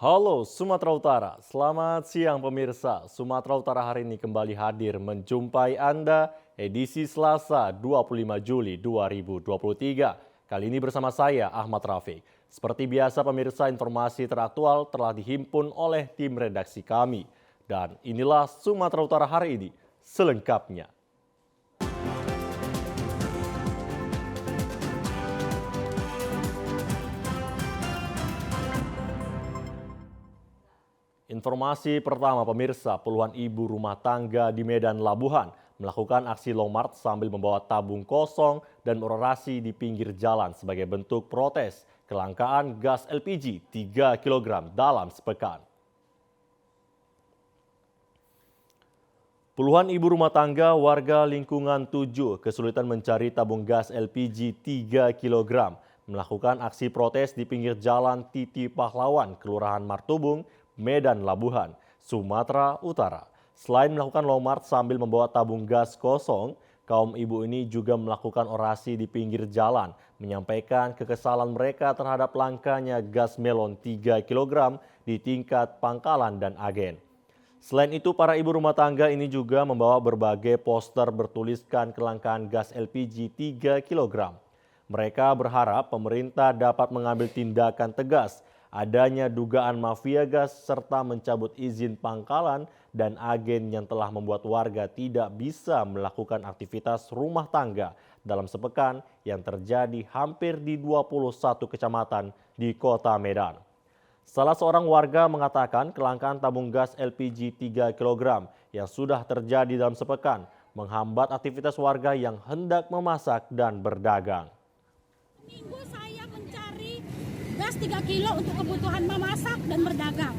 Halo Sumatera Utara, selamat siang pemirsa. Sumatera Utara hari ini kembali hadir menjumpai Anda edisi Selasa 25 Juli 2023. Kali ini bersama saya Ahmad Rafiq. Seperti biasa pemirsa, informasi teraktual telah dihimpun oleh tim redaksi kami. Dan inilah Sumatera Utara hari ini selengkapnya. Informasi pertama pemirsa, puluhan ibu rumah tangga di Medan Labuhan melakukan aksi long march sambil membawa tabung kosong dan orasi di pinggir jalan sebagai bentuk protes kelangkaan gas LPG 3 kg dalam sepekan. Puluhan ibu rumah tangga warga lingkungan 7 kesulitan mencari tabung gas LPG 3 kg melakukan aksi protes di pinggir jalan Titi Pahlawan, Kelurahan Martubung, Medan Labuhan, Sumatera Utara. Selain melakukan long march sambil membawa tabung gas kosong, kaum ibu ini juga melakukan orasi di pinggir jalan, menyampaikan kekesalan mereka terhadap langkanya gas melon 3 kg di tingkat pangkalan dan agen. Selain itu, para ibu rumah tangga ini juga membawa berbagai poster bertuliskan kelangkaan gas LPG 3 kg. Mereka berharap pemerintah dapat mengambil tindakan tegas adanya dugaan mafia gas serta mencabut izin pangkalan dan agen yang telah membuat warga tidak bisa melakukan aktivitas rumah tangga dalam sepekan yang terjadi hampir di 21 kecamatan di kota Medan. Salah seorang warga mengatakan kelangkaan tabung gas LPG 3 kg yang sudah terjadi dalam sepekan menghambat aktivitas warga yang hendak memasak dan berdagang. Minggu saya mencari gas 3 kilo untuk kebutuhan memasak dan berdagang.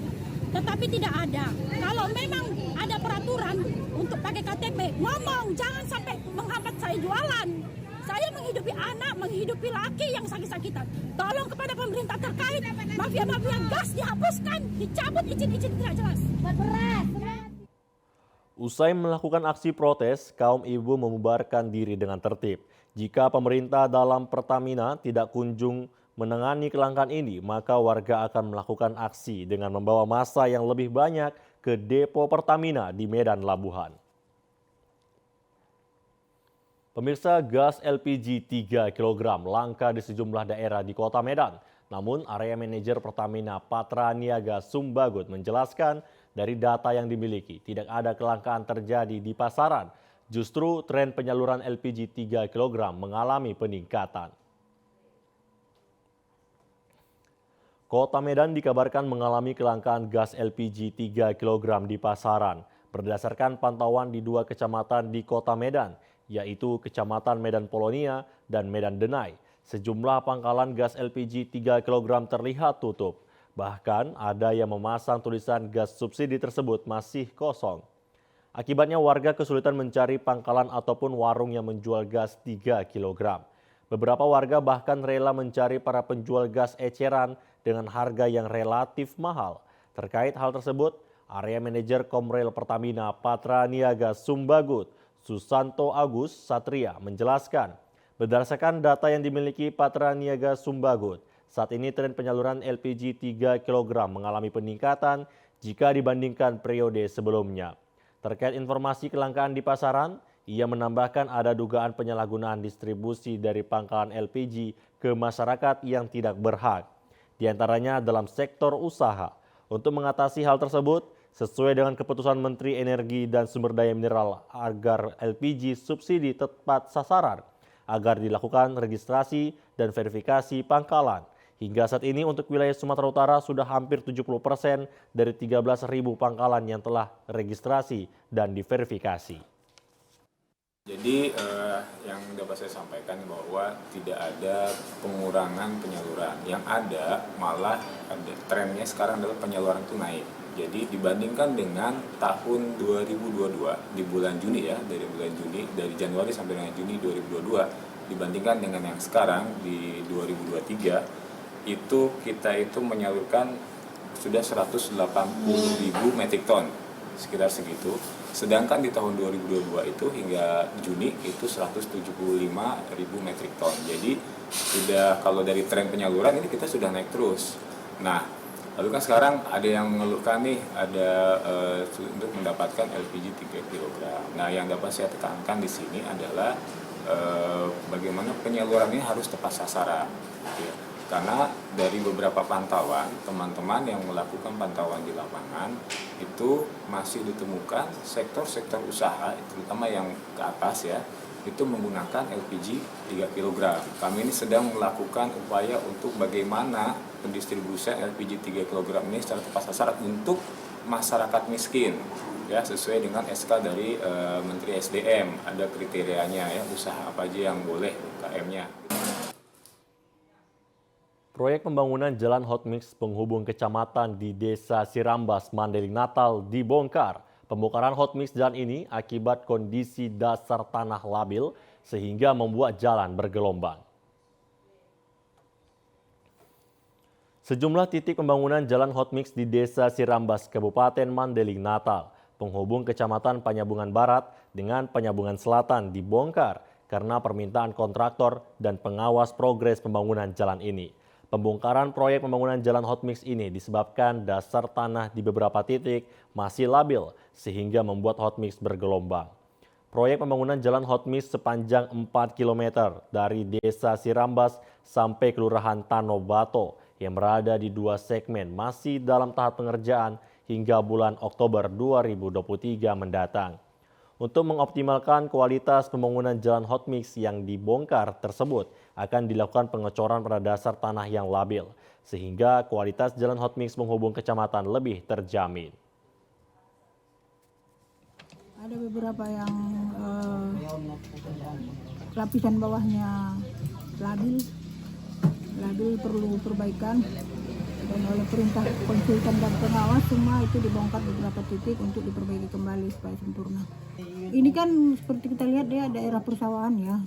Tetapi tidak ada. Kalau memang ada peraturan untuk pakai KTP, ngomong, jangan sampai menghambat saya jualan. Saya menghidupi anak, menghidupi laki yang sakit-sakitan. Tolong kepada pemerintah terkait, mafia-mafia gas dihapuskan, dicabut izin-izin tidak jelas. Beras. Usai melakukan aksi protes, kaum ibu membubarkan diri dengan tertib. Jika pemerintah dalam Pertamina tidak kunjung menangani kelangkaan ini, maka warga akan melakukan aksi dengan membawa massa yang lebih banyak ke depo Pertamina di Medan Labuhan. Pemirsa, gas LPG 3 kg langka di sejumlah daerah di kota Medan. Namun, area manajer Pertamina Patra Niaga Sumbagut menjelaskan dari data yang dimiliki tidak ada kelangkaan terjadi di pasaran. Justru tren penyaluran LPG 3 kg mengalami peningkatan. Kota Medan dikabarkan mengalami kelangkaan gas LPG 3 kg di pasaran. Berdasarkan pantauan di 2 kecamatan di Kota Medan, yaitu Kecamatan Medan Polonia dan Medan Denai, sejumlah pangkalan gas LPG 3 kg terlihat tutup. Bahkan ada yang memasang tulisan gas subsidi tersebut masih kosong. Akibatnya warga kesulitan mencari pangkalan ataupun warung yang menjual gas 3 kg. Beberapa warga bahkan rela mencari para penjual gas eceran dengan harga yang relatif mahal. Terkait hal tersebut, area manajer Komrel Pertamina Patra Niaga Sumbagut, Susanto Agus Satria menjelaskan, berdasarkan data yang dimiliki Patra Niaga Sumbagut, saat ini tren penyaluran LPG 3 kg mengalami peningkatan jika dibandingkan periode sebelumnya. Terkait informasi kelangkaan di pasaran, ia menambahkan ada dugaan penyalahgunaan distribusi dari pangkalan LPG ke masyarakat yang tidak berhak, di antaranya dalam sektor usaha. Untuk mengatasi hal tersebut, sesuai dengan keputusan Menteri Energi dan Sumber Daya Mineral agar LPG subsidi tepat sasaran, agar dilakukan registrasi dan verifikasi pangkalan. Hingga saat ini untuk wilayah Sumatera Utara sudah hampir 70% dari 13.000 pangkalan yang telah registrasi dan diverifikasi. Jadi yang dapat saya sampaikan bahwa tidak ada pengurangan penyaluran. Yang ada malah ada trennya sekarang adalah penyaluran itu naik. Jadi dibandingkan dengan tahun 2022 di bulan Juni ya, dari Januari sampai dengan Juni 2022 dibandingkan dengan yang sekarang di 2023 itu kita itu menyalurkan sudah 180.000 metrik ton, sekitar segitu. Sedangkan di tahun 2022 itu hingga Juni itu 175.000 metrik ton. Jadi sudah, kalau dari tren penyaluran ini kita sudah naik terus. Nah, Lalu kan sekarang ada yang mengeluhkan nih, ada untuk mendapatkan LPG 3 kg. Nah, yang dapat saya tekankan di sini adalah bagaimana penyaluran ini harus tepat sasaran. Ya. Karena dari beberapa pantauan, teman-teman yang melakukan pantauan di lapangan, itu masih ditemukan sektor-sektor usaha, terutama yang ke atas ya, itu menggunakan LPG 3 kg. Kami ini sedang melakukan upaya untuk bagaimana pendistribusian LPG 3 kg ini secara tepat sasaran untuk masyarakat miskin, ya, sesuai dengan SK dari Menteri SDM. Ada kriterianya ya, usaha apa aja yang boleh UKM-nya. Proyek pembangunan jalan hotmix penghubung kecamatan di Desa Sirambas, Mandailing Natal dibongkar. Pembongkaran hotmix jalan ini akibat kondisi dasar tanah labil sehingga membuat jalan bergelombang. Sejumlah titik pembangunan jalan hotmix di Desa Sirambas, Kabupaten Mandailing Natal, penghubung Kecamatan Panyabungan Barat dengan Panyabungan Selatan dibongkar karena permintaan kontraktor dan pengawas progres pembangunan jalan ini. Pembongkaran proyek pembangunan jalan hotmix ini disebabkan dasar tanah di beberapa titik masih labil sehingga membuat hotmix bergelombang. Proyek pembangunan jalan hotmix sepanjang 4 km dari Desa Sirambas sampai Kelurahan Tanobato yang berada di 2 segmen masih dalam tahap pengerjaan hingga bulan Oktober 2023 mendatang. Untuk mengoptimalkan kualitas pembangunan jalan hotmix yang dibongkar tersebut akan dilakukan pengecoran pada dasar tanah yang labil, sehingga kualitas jalan hotmix penghubung kecamatan lebih terjamin. Ada beberapa yang lapisan bawahnya labil perlu perbaikan, dan oleh perintah konsultan dan pengawas semua itu dibongkar beberapa titik untuk diperbaiki kembali supaya sempurna. Ini kan seperti kita lihat ya, daerah persawahan ya,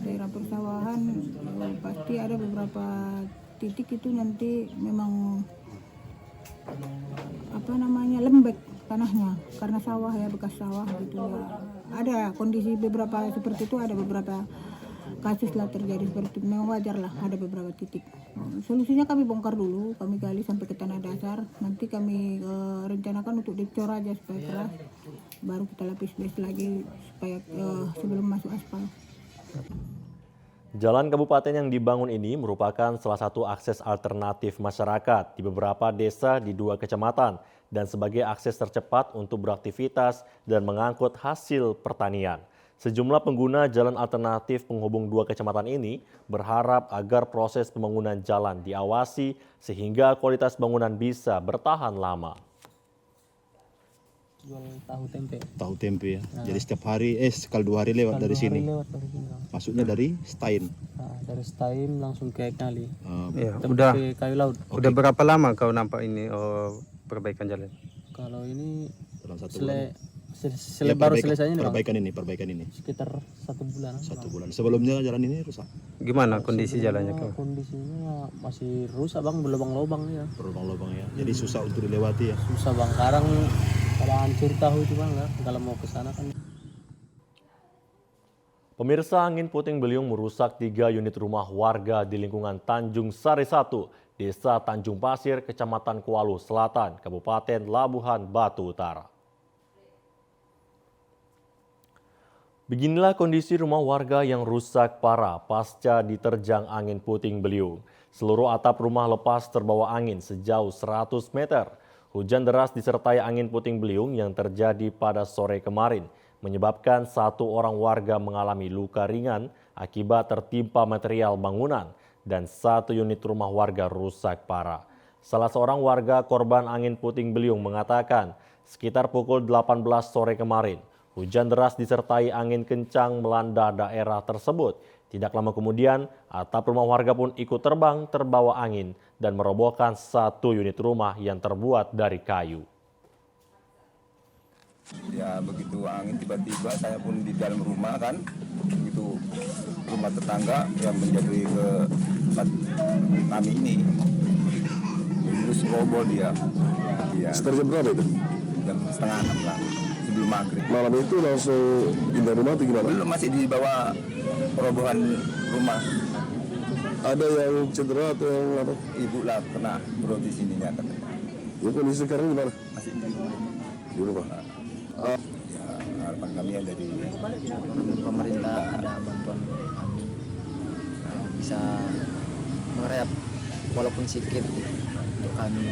pasti ada beberapa titik itu nanti memang lembek tanahnya karena sawah ya, bekas sawah gitu ya. Ada kondisi beberapa seperti itu, ada beberapa kasus lah terjadi seperti itu, memang wajar lah ada beberapa titik. Solusinya kami bongkar dulu, kami gali sampai ke tanah dasar, nanti kami rencanakan untuk dicor aja supaya keras, baru kita lapis lagi supaya sebelum masuk aspal. Jalan kabupaten yang dibangun ini merupakan salah satu akses alternatif masyarakat di beberapa desa di 2 kecamatan dan sebagai akses tercepat untuk beraktivitas dan mengangkut hasil pertanian. Sejumlah pengguna jalan alternatif penghubung 2 kecamatan ini berharap agar proses pembangunan jalan diawasi sehingga kualitas bangunan bisa bertahan lama. Jual tahu tempe. Tahu tempe ya. Nah. Jadi setiap hari, sekali 2 hari lewat dari sini. Masuknya dari Stein. Nah, dari Stein langsung ke Eknali. Ya, ke Kayu Laut. Udah berapa lama kau nampak ini perbaikan jalan? Kalau ini dalam 1 bulan. Baru selesainya perbaikan ini. Sekitar 1 bulan. 1 bulan. Sebelumnya jalan ini rusak. Gimana kondisi jalannya kau? Kondisinya masih rusak bang, berlubang-lubang ya. Berlubang-lubang ya. Jadi susah untuk dilewati ya. Susah bang. Sekarang pada hancur tahu cuma nggak kalau mau ke sana kan. Pemirsa, angin puting beliung merusak 3 unit rumah warga di lingkungan Tanjung Sari 1, Desa Tanjung Pasir, Kecamatan Kualu Selatan, Kabupaten Labuhan Batu Utara. Beginilah kondisi rumah warga yang rusak parah pasca diterjang angin puting beliung. Seluruh atap rumah lepas terbawa angin sejauh 100 meter. Hujan deras disertai angin puting beliung yang terjadi pada sore kemarin menyebabkan 1 orang warga mengalami luka ringan akibat tertimpa material bangunan dan 1 unit rumah warga rusak parah. Salah seorang warga korban angin puting beliung mengatakan sekitar pukul 18 sore kemarin, hujan deras disertai angin kencang melanda daerah tersebut. Tidak lama kemudian, atap rumah warga pun ikut terbang terbawa angin dan merobohkan 1 unit rumah yang terbuat dari kayu. Ya begitu angin tiba-tiba saya pun di dalam rumah kan, begitu rumah tetangga yang menjadi ke tempat kami ini, terus roboh dia. Ya. Sekitar jam berapa itu? Jam 5:30 lah, sebelum maghrib. Malam itu langsung pindah rumah atau gimana? Belum, masih di bawah robohan rumah. Ada yang cedera atau yang apa? Ibu lah kena bro di sininya katanya. Ya, kondisi sekarang gimana? Masih di rumah. Di rumah. Ya, harapan kami ya dari Pemerintah ada bantuan kami bisa mengerap walaupun sedikit untuk kami.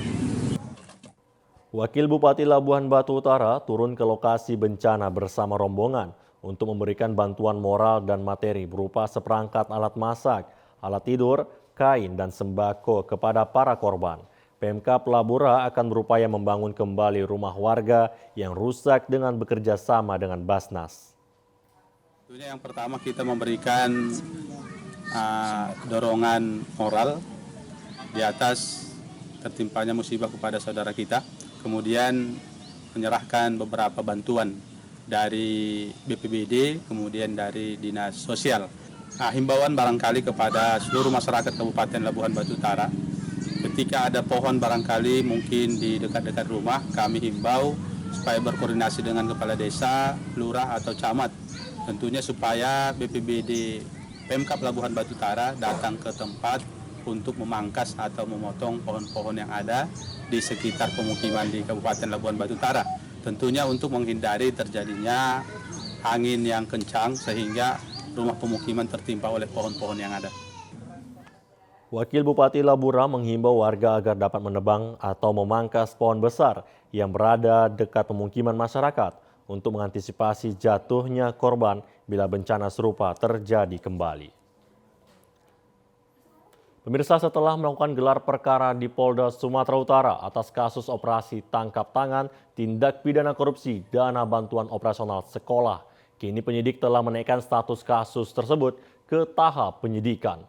Wakil Bupati Labuhan Batu Utara turun ke lokasi bencana bersama rombongan untuk memberikan bantuan moral dan materi berupa seperangkat alat masak, alat tidur, kain, dan sembako kepada para korban. Pemkab Labura akan berupaya membangun kembali rumah warga yang rusak dengan bekerja sama dengan Basnas. Tentunya yang pertama kita memberikan dorongan moral di atas tertimpanya musibah kepada saudara kita. Kemudian menyerahkan beberapa bantuan dari BPBD, kemudian dari Dinas Sosial. Himbauan barangkali kepada seluruh masyarakat Kabupaten Labuhan Batu Utara. Ketika ada pohon barangkali mungkin di dekat-dekat rumah, kami himbau supaya berkoordinasi dengan kepala desa, lurah atau camat. Tentunya supaya BPBD Pemkab Labuhan Batu Utara datang ke tempat untuk memangkas atau memotong pohon-pohon yang ada di sekitar pemukiman di Kabupaten Labuhan Batu Utara. Tentunya untuk menghindari terjadinya angin yang kencang sehingga rumah pemukiman tertimpa oleh pohon-pohon yang ada. Wakil Bupati Labura menghimbau warga agar dapat menebang atau memangkas pohon besar yang berada dekat pemukiman masyarakat untuk mengantisipasi jatuhnya korban bila bencana serupa terjadi kembali. Pemirsa, setelah melakukan gelar perkara di Polda Sumatera Utara atas kasus operasi tangkap tangan tindak pidana korupsi dana bantuan operasional sekolah, kini penyidik telah menaikkan status kasus tersebut ke tahap penyidikan.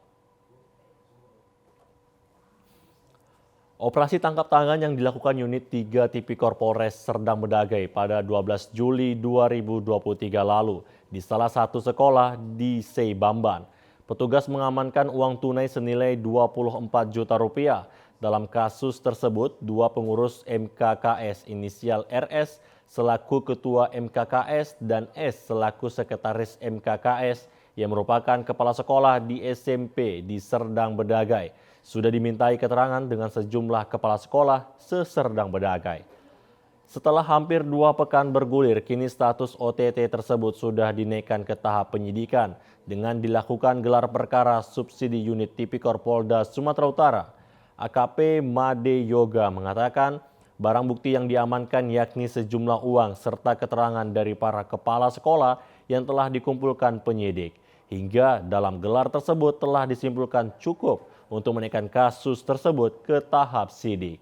Operasi tangkap tangan yang dilakukan unit 3 Tipikor Polres Serdang Bedagai pada 12 Juli 2023 lalu di salah satu sekolah di Seibamban. Petugas mengamankan uang tunai senilai 24 juta rupiah. Dalam kasus tersebut, dua pengurus MKKS inisial RS selaku Ketua MKKS dan S selaku Sekretaris MKKS yang merupakan kepala sekolah di SMP di Serdang Bedagai sudah dimintai keterangan dengan sejumlah kepala sekolah se-Serdang Bedagai. Setelah hampir 2 pekan bergulir, kini status OTT tersebut sudah dinaikkan ke tahap penyidikan dengan dilakukan gelar perkara subsidi unit Tipikor Polda Sumatera Utara. AKP Made Yoga mengatakan barang bukti yang diamankan yakni sejumlah uang serta keterangan dari para kepala sekolah yang telah dikumpulkan penyidik. Hingga dalam gelar tersebut telah disimpulkan cukup untuk menaikkan kasus tersebut ke tahap sidik.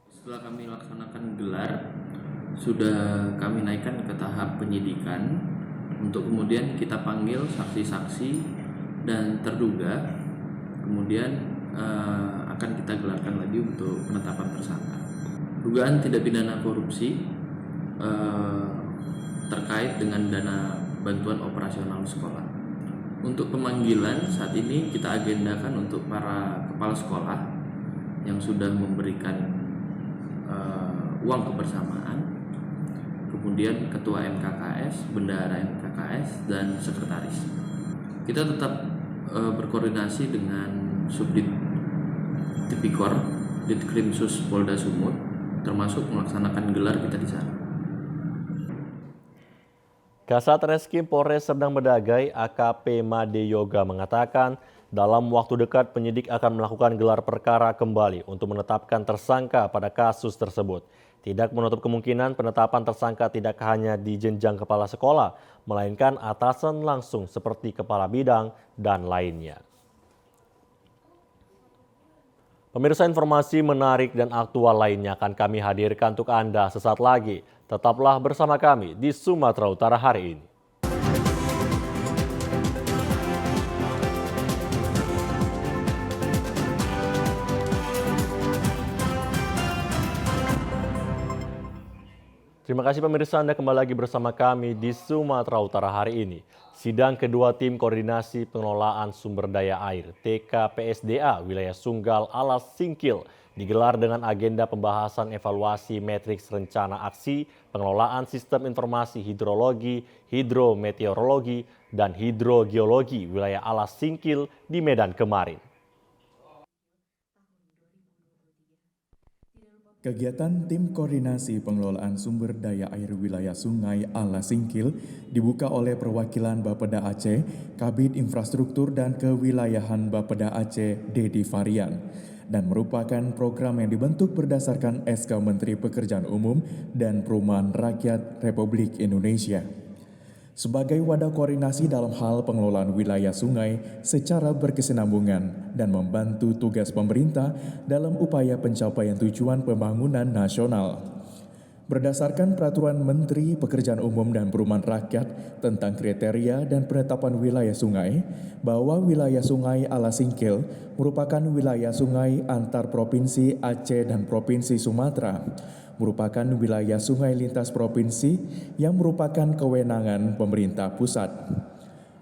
Setelah kami laksanakan gelar, sudah kami naikkan ke tahap penyidikan untuk kemudian kita panggil saksi-saksi dan terduga, kemudian akan kita gelarkan lagi untuk penetapan tersangka. Dugaan tindak pidana korupsi terkait dengan dana bantuan operasional sekolah. Untuk pemanggilan saat ini kita agendakan untuk para kepala sekolah yang sudah memberikan uang kebersamaan, kemudian ketua MKKS, bendahara MKKS, dan sekretaris. Kita tetap berkoordinasi dengan Subdit Tipikor, Ditkrimsus Polda Sumut, termasuk melaksanakan gelar kita di sana. Kasat Reskrim Polres Serdang Bedagai AKP Made Yoga mengatakan dalam waktu dekat penyidik akan melakukan gelar perkara kembali untuk menetapkan tersangka pada kasus tersebut. Tidak menutup kemungkinan penetapan tersangka tidak hanya di jenjang kepala sekolah, melainkan atasan langsung seperti kepala bidang dan lainnya. Pemirsa, informasi menarik dan aktual lainnya akan kami hadirkan untuk Anda sesaat lagi. Tetaplah bersama kami di Sumatera Utara hari ini. Terima kasih pemirsa, Anda kembali lagi bersama kami di Sumatera Utara hari ini. Sidang kedua tim koordinasi pengelolaan sumber daya air TKPSDA wilayah Sunggal Alas Singkil digelar dengan agenda pembahasan evaluasi matriks rencana aksi pengelolaan sistem informasi hidrologi, hidrometeorologi, dan hidrogeologi wilayah Alas Singkil di Medan kemarin. Kegiatan Tim Koordinasi Pengelolaan Sumber Daya Air Wilayah Sungai Ala Singkil dibuka oleh perwakilan Bapeda Aceh, Kabid Infrastruktur dan Kewilayahan Bapeda Aceh, Dedi Varian, dan merupakan program yang dibentuk berdasarkan SK Menteri Pekerjaan Umum dan Perumahan Rakyat Republik Indonesia. Sebagai wadah koordinasi dalam hal pengelolaan wilayah sungai secara berkesinambungan dan membantu tugas pemerintah dalam upaya pencapaian tujuan pembangunan nasional. Berdasarkan Peraturan Menteri Pekerjaan Umum dan Perumahan Rakyat tentang kriteria dan penetapan wilayah sungai, bahwa wilayah sungai Ala Singkil merupakan wilayah sungai antar Provinsi Aceh dan Provinsi Sumatera, merupakan wilayah sungai lintas provinsi yang merupakan kewenangan pemerintah pusat.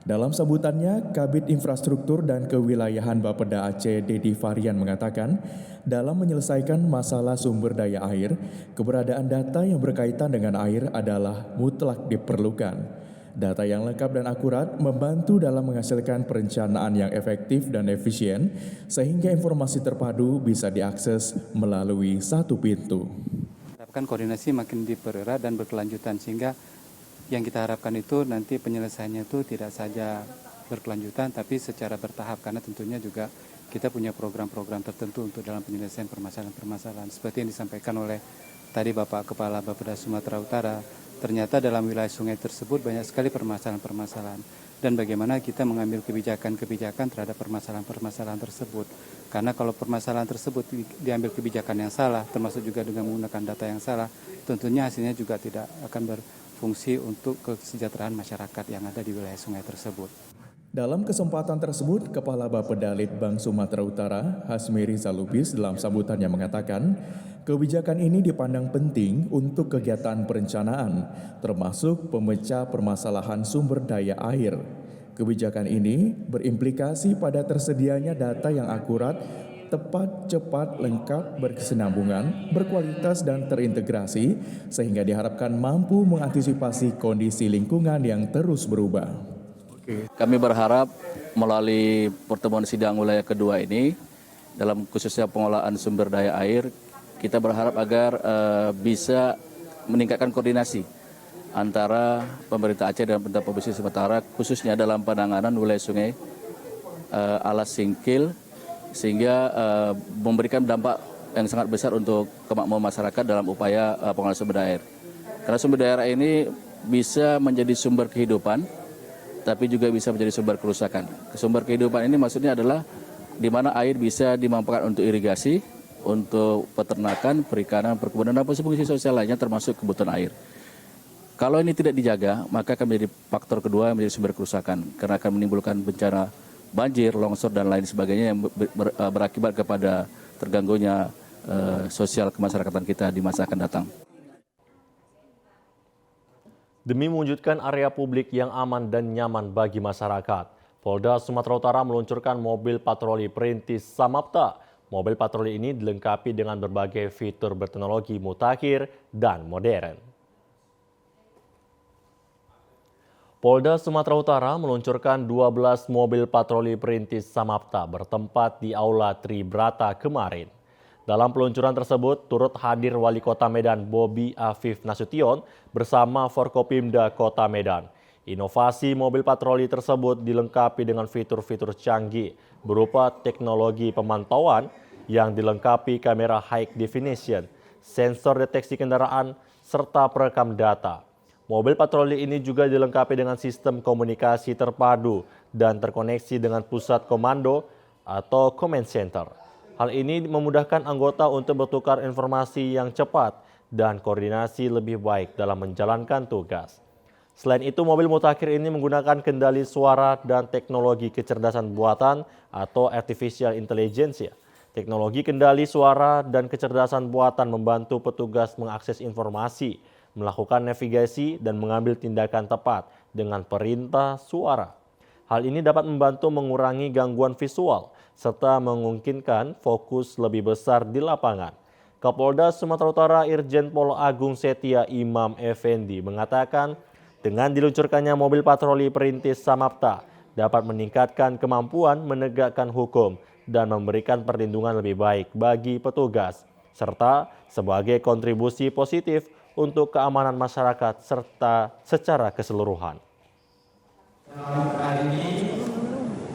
Dalam sambutannya, Kabid Infrastruktur dan Kewilayahan Bapeda Aceh, Dedi Varian mengatakan, dalam menyelesaikan masalah sumber daya air, keberadaan data yang berkaitan dengan air adalah mutlak diperlukan. Data yang lengkap dan akurat membantu dalam menghasilkan perencanaan yang efektif dan efisien, sehingga informasi terpadu bisa diakses melalui satu pintu. Kan koordinasi makin dipererat dan berkelanjutan, sehingga yang kita harapkan itu nanti penyelesaiannya itu tidak saja berkelanjutan tapi secara bertahap, karena tentunya juga kita punya program-program tertentu untuk dalam penyelesaian permasalahan-permasalahan seperti yang disampaikan oleh tadi Bapak Kepala Bapeda Sumatera Utara. Ternyata dalam wilayah sungai tersebut banyak sekali permasalahan-permasalahan, dan bagaimana kita mengambil kebijakan-kebijakan terhadap permasalahan-permasalahan tersebut. Karena kalau permasalahan tersebut diambil kebijakan yang salah, termasuk juga dengan menggunakan data yang salah, tentunya hasilnya juga tidak akan berfungsi untuk kesejahteraan masyarakat yang ada di wilayah sungai tersebut. Dalam kesempatan tersebut, Kepala Bapeda Litbang Sumatera Utara, Hasmi Rizal Lubis, dalam sambutannya mengatakan, kebijakan ini dipandang penting untuk kegiatan perencanaan, termasuk pemecah permasalahan sumber daya air. Kebijakan ini berimplikasi pada tersedianya data yang akurat, tepat, cepat, lengkap, berkesinambungan, berkualitas, dan terintegrasi, sehingga diharapkan mampu mengantisipasi kondisi lingkungan yang terus berubah. Kami berharap melalui pertemuan sidang wilayah kedua ini, dalam khususnya pengelolaan sumber daya air, kita berharap agar bisa meningkatkan koordinasi antara pemerintah Aceh dan pemerintah Provinsi Sumatera, khususnya dalam penanganan wilayah sungai Ala Singkil, sehingga memberikan dampak yang sangat besar untuk kemakmuran masyarakat dalam upaya pengelolaan sumber daya air. Karena sumber daya air ini bisa menjadi sumber kehidupan, tapi juga bisa menjadi sumber kerusakan. Sumber kehidupan ini maksudnya adalah di mana air bisa dimanfaatkan untuk irigasi, untuk peternakan, perikanan, perkebunan, dan fungsi sosial lainnya termasuk kebutuhan air. Kalau ini tidak dijaga, maka akan menjadi faktor kedua yang menjadi sumber kerusakan, karena akan menimbulkan bencana banjir, longsor, dan lain sebagainya yang berakibat kepada terganggunya sosial kemasyarakatan kita di masa akan datang. Demi mewujudkan area publik yang aman dan nyaman bagi masyarakat, Polda Sumatera Utara meluncurkan mobil patroli perintis Samapta. Mobil patroli ini dilengkapi dengan berbagai fitur berteknologi mutakhir dan modern. Polda Sumatera Utara meluncurkan 12 mobil patroli perintis Samapta bertempat di Aula Tribrata kemarin. Dalam peluncuran tersebut turut hadir Wali Kota Medan Bobi Afif Nasution bersama Forkopimda Kota Medan. Inovasi mobil patroli tersebut dilengkapi dengan fitur-fitur canggih berupa teknologi pemantauan yang dilengkapi kamera high definition, sensor deteksi kendaraan, serta perekam data. Mobil patroli ini juga dilengkapi dengan sistem komunikasi terpadu dan terkoneksi dengan pusat komando atau command center. Hal ini memudahkan anggota untuk bertukar informasi yang cepat dan koordinasi lebih baik dalam menjalankan tugas. Selain itu, mobil mutakhir ini menggunakan kendali suara dan teknologi kecerdasan buatan atau artificial intelligence. Teknologi kendali suara dan kecerdasan buatan membantu petugas mengakses informasi, melakukan navigasi, dan mengambil tindakan tepat dengan perintah suara. Hal ini dapat membantu mengurangi gangguan visual serta memungkinkan fokus lebih besar di lapangan. Kapolda Sumatera Utara Irjen Pol Agung Setia Imam Effendi mengatakan dengan diluncurkannya mobil patroli perintis Samapta dapat meningkatkan kemampuan menegakkan hukum dan memberikan perlindungan lebih baik bagi petugas. serta sebagai kontribusi positif untuk keamanan masyarakat serta secara keseluruhan. Hari ini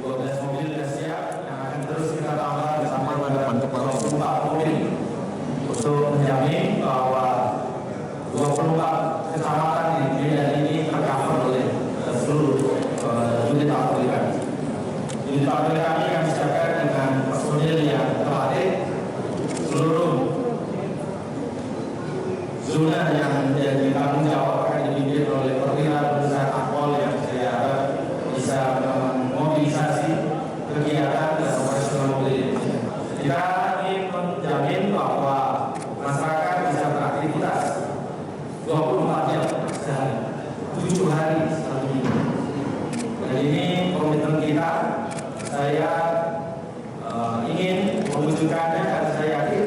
12 mobil sudah siap yang akan terus kita tambah bersama dengan 24 mobil untuk menjamin bahwa 24 kecamatan di Medan ini tercover oleh seluruh unit patroli kami. Unit patroli kami akan disiapkan dengan personil yang terlatih, seluruh zona yang menjadi tanggung jawab akan dipimpin oleh perwira besar Akpol yang saya harap bisa memobilisasi kegiatan dan operasional mobil ini. Kita ingin menjamin bahwa masyarakat bisa beraktivitas 24 jam sehari, 7 hari satu minggu. Dan ini komitmen kita. Saya ingin mewujudkannya karena saya yakin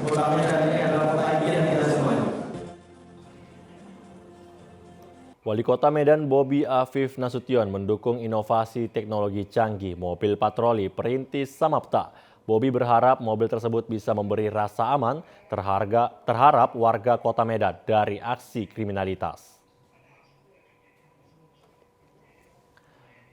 Kota Medan ini adalah kota impian kita semuanya. Wali Kota Medan Bobi Afif Nasution mendukung inovasi teknologi canggih mobil patroli perintis Samapta. Bobi berharap mobil tersebut bisa memberi rasa aman terhadap warga Kota Medan dari aksi kriminalitas.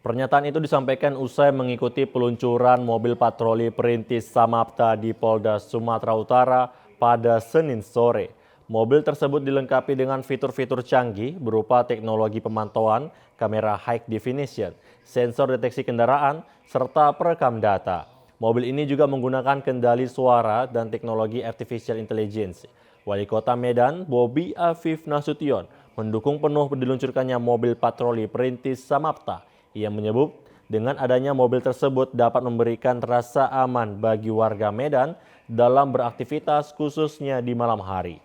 Pernyataan itu disampaikan usai mengikuti peluncuran mobil patroli perintis Samapta di Polda Sumatera Utara pada Senin sore. Mobil tersebut dilengkapi dengan fitur-fitur canggih berupa teknologi pemantauan, kamera high definition, sensor deteksi kendaraan, serta perekam data. Mobil ini juga menggunakan kendali suara dan teknologi artificial intelligence. Wali Kota Medan Bobi Afif Nasution mendukung penuh diluncurkannya mobil patroli perintis Samapta. Ia menyebut dengan adanya mobil tersebut dapat memberikan rasa aman bagi warga Medan dalam beraktivitas khususnya di malam hari.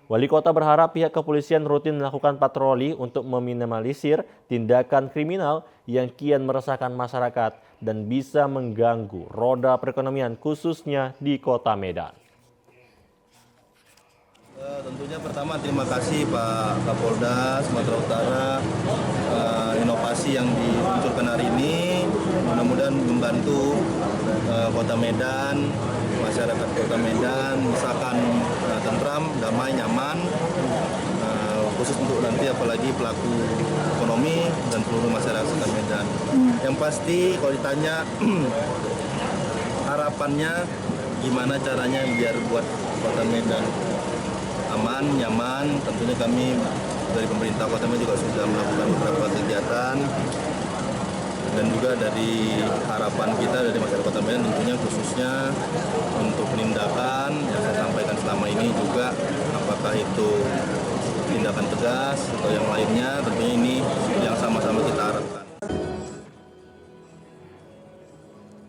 Wali Kota berharap pihak kepolisian rutin melakukan patroli untuk meminimalisir tindakan kriminal yang kian meresahkan masyarakat dan bisa mengganggu roda perekonomian khususnya di Kota Medan. Tentunya pertama terima kasih Pak Kapolda Sumatera Utara, inovasi yang diluncurkan hari ini mudah-mudahan membantu Kota Medan, masyarakat Kota Medan misalkan tentram, damai, nyaman, khusus untuk nanti apalagi pelaku ekonomi dan seluruh masyarakat Kota Medan. Yang pasti kalau ditanya harapannya gimana caranya biar buat Kota Medan aman, nyaman. Tentunya kami dari pemerintah Kota Medan juga sudah melakukan beberapa kegiatan dan juga dari harapan kita dari masyarakat Kota Medan tentunya khususnya untuk penindakan yang saya sampaikan selama ini juga apakah itu tindakan tegas atau yang lainnya, tentunya ini yang sama-sama kita harapkan.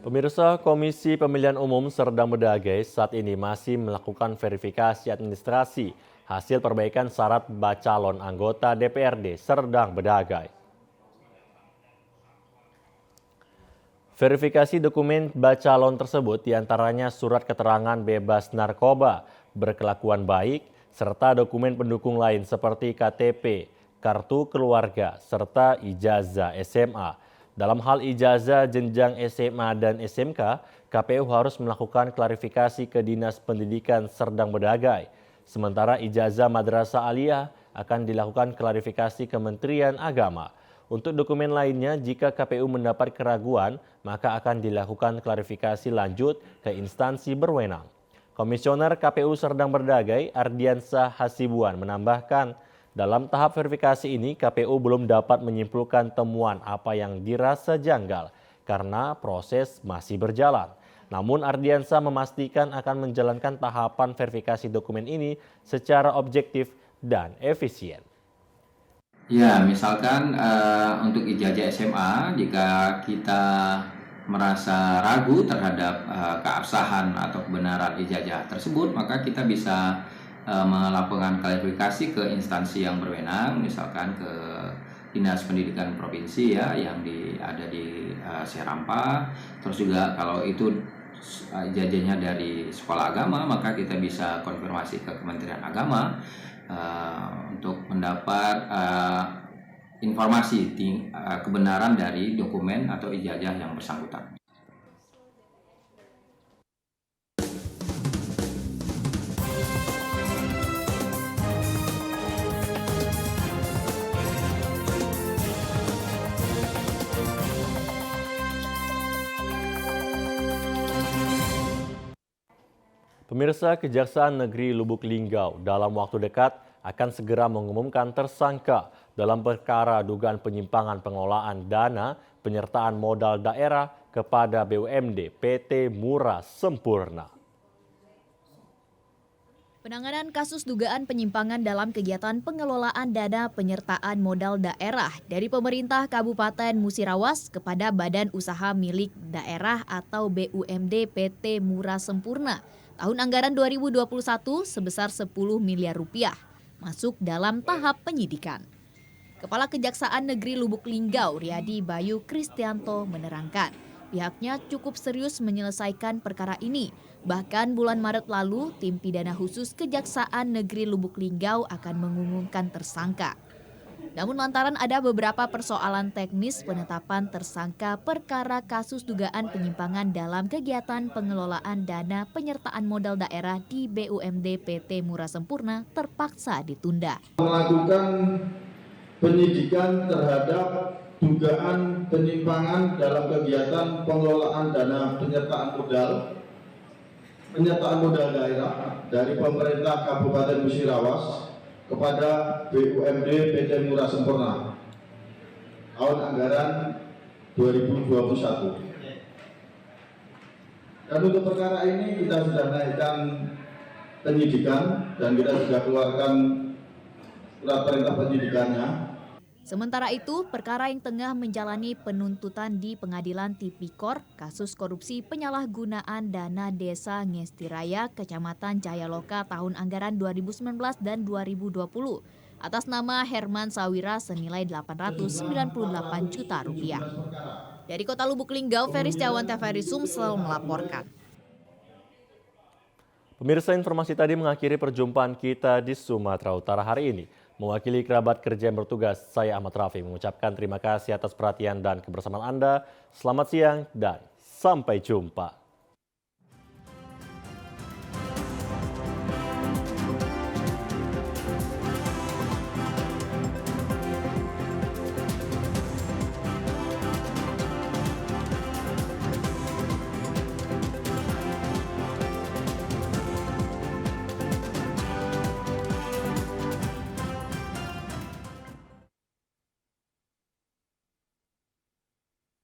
Pemirsa, Komisi Pemilihan Umum Serdang Bedagai saat ini masih melakukan verifikasi administrasi hasil perbaikan syarat bacalon anggota DPRD Serdang Bedagai. Verifikasi dokumen bacalon tersebut diantaranya surat keterangan bebas narkoba, berkelakuan baik, serta dokumen pendukung lain seperti KTP, kartu keluarga, serta ijazah SMA. Dalam hal ijazah jenjang SMA dan SMK, KPU harus melakukan klarifikasi ke Dinas Pendidikan Serdang Bedagai. Sementara ijazah Madrasah Aliyah akan dilakukan klarifikasi Kementerian Agama. Untuk dokumen lainnya, jika KPU mendapat keraguan, maka akan dilakukan klarifikasi lanjut ke instansi berwenang. Komisioner KPU Serdang Bedagai, Ardiansah Hasibuan, menambahkan, dalam tahap verifikasi ini, KPU belum dapat menyimpulkan temuan apa yang dirasa janggal karena proses masih berjalan. Namun Ardiansah memastikan akan menjalankan tahapan verifikasi dokumen ini secara objektif dan efisien. Ya, misalkan untuk ijazah SMA, jika kita merasa ragu terhadap keabsahan atau kebenaran ijazah tersebut, maka kita bisa melakukan klarifikasi ke instansi yang berwenang, misalkan ke Dinas Pendidikan Provinsi ya yang ada di Serampa. Terus juga kalau itu ijazahnya dari sekolah agama, maka kita bisa konfirmasi ke Kementerian Agama untuk mendapat informasi kebenaran dari dokumen atau ijazah yang bersangkutan. Pemirsa, Kejaksaan Negeri Lubuk Linggau dalam waktu dekat akan segera mengumumkan tersangka dalam perkara dugaan penyimpangan pengelolaan dana penyertaan modal daerah kepada BUMD PT Murah Sempurna. Penanganan kasus dugaan penyimpangan dalam kegiatan pengelolaan dana penyertaan modal daerah dari pemerintah Kabupaten Musirawas kepada Badan Usaha Milik Daerah atau BUMD PT Murah Sempurna tahun anggaran 2021 sebesar 10 miliar rupiah masuk dalam tahap penyidikan. Kepala Kejaksaan Negeri Lubuk Linggau Riyadi Bayu Kristianto menerangkan pihaknya cukup serius menyelesaikan perkara ini. Bahkan bulan Maret lalu, tim pidana khusus Kejaksaan Negeri Lubuk Linggau akan mengumumkan tersangka. Namun lantaran ada beberapa persoalan teknis penetapan tersangka perkara kasus dugaan penyimpangan dalam kegiatan pengelolaan dana penyertaan modal daerah di BUMD PT Murah Sempurna terpaksa ditunda. Melakukan penyidikan terhadap dugaan penyimpangan dalam kegiatan pengelolaan dana penyertaan modal daerah dari pemerintah Kabupaten Musirawas kepada BUMD PT Murah Sempurna tahun anggaran 2021. Dan untuk perkara ini kita sudah naikkan penyidikan dan kita sudah keluarkan surat perintah penyidikannya. Sementara itu, perkara yang tengah menjalani penuntutan di Pengadilan Tipikor kasus korupsi penyalahgunaan dana Desa Ngestiraya, Kecamatan Jayaloka tahun anggaran 2019 dan 2020 atas nama Herman Sawira senilai 898 juta rupiah. Dari Kota Lubuk Linggau, Ferry Setiawan TVRI Sumsel melaporkan. Pemirsa, informasi tadi mengakhiri perjumpaan kita di Sumatera Utara hari ini. Mewakili kerabat kerja yang bertugas, saya Ahmad Rafi mengucapkan terima kasih atas perhatian dan kebersamaan Anda. Selamat siang dan sampai jumpa.